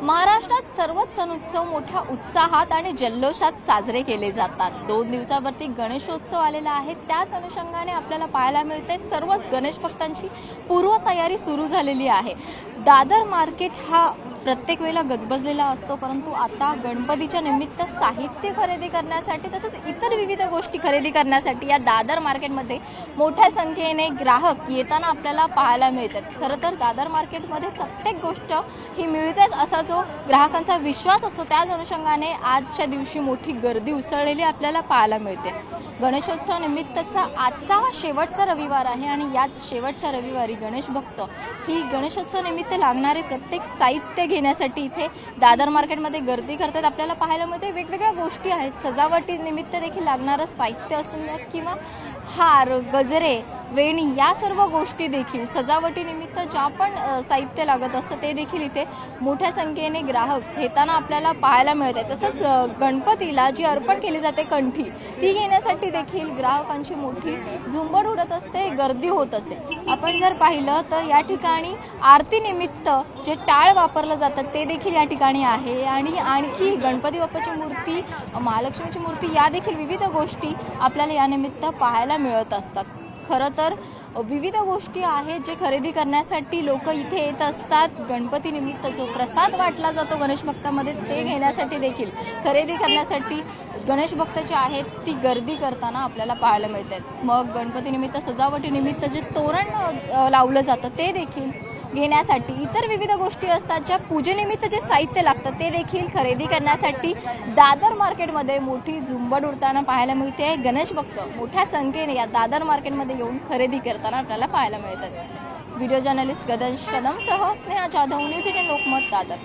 महाराष्ट्रात सर्वच सण उत्सव मोठ्या उत्साहात आणि जल्लोषात साजरे केले जातात। 2 दिवसावरती गणेशोत्सव आलेला आहे। त्याच अनुषंगाने आपल्याला पाहायला मिळते सर्वच गणेश भक्तांची पूर्वतयारी सुरू झालेली आहे। दादर मार्केट हा प्रत्येक वेळेला गजबजलेला असतो, परंतु आता गणपतीच्या निमित्त साहित्य खरेदी करण्यासाठी तसेच इतर विविध गोष्टी खरेदी करण्यासाठी या दादर मार्केटमध्ये मोठ्या संख्येने ग्राहक येताना आपल्याला पाहायला मिळतात। खरं तर दादर मार्केटमध्ये प्रत्येक गोष्ट ही मिळतेच असा जो ग्राहकांचा विश्वास असतो, त्याच अनुषंगाने आजच्या दिवशी मोठी गर्दी उसळलेली आपल्याला पाहायला मिळते। गणेशोत्सव निमित्तचा आजचा हा शेवटचा रविवार आहे आणि याच शेवटच्या रविवारी गणेश भक्त ही गणेशोत्सव निमित्त लागणारे प्रत्येक साहित्य घेण्यासाठी इथे दादर मार्केटमध्ये गर्दी करतात। आपल्याला पाहायला मिळते वेगवेगळ्या गोष्टी आहेत, सजावटी निमित्त देखील लागणारं साहित्य असून द्यात किंवा हार, गजरे, वेणी या सर्व गोष्टी देखील सजावटी निमित्त ज्या पण साहित्य लागत असतं ते देखील इथे मोठ्या संख्येने ग्राहक घेताना आपल्याला पाहायला मिळते। तसंच गणपतीला जी अर्पण केली जाते कंठी, ती घेण्यासाठी देखील ग्राहकांची मोठी झुंबड उडत असते, गर्दी होत असते। आपण जर पाहिलं तर या ठिकाणी आरती निमित्त जे टाळ वापरलं जातं ते देखील या ठिकाणी आहे आणि आणखी गणपती बाप्पाची मूर्ती, महालक्ष्मीची मूर्ती या देखील विविध गोष्टी आपल्याला या निमित्त पाहायला मिळत असतात। खरं तर विविध गोष्टी आहेत जे खरेदी करण्यासाठी लोक इथे येत असतात। गणपती निमित्त जो प्रसाद वाटला जातो गणेश भक्तांमध्ये ते घेण्यासाठी देखील खरेदी करण्यासाठी गणेश भक्त जे आहेत ती गर्दी करताना आपल्याला पाहायला मिळतात। मग गणपती निमित्त सजावटी निमित्त जे तोरण लावलं जातं ते देखील घेण्यासाठी इतर विविध गोष्टी असतात, ज्या पूजेनिमित्त जे साहित्य लागतं ते देखील खरेदी करण्यासाठी दादर मार्केटमध्ये मोठी झुंबड उडताना पाहायला मिळते। गणेश भक्त मोठ्या संख्येने या दादर मार्केटमध्ये येऊन खरेदी करताना आपल्याला पाहायला मिळतात। व्हिडिओ जर्नलिस्ट गणेश कदमसह स्नेहा जाधव, न्यूज 18 लोकमत, दादर।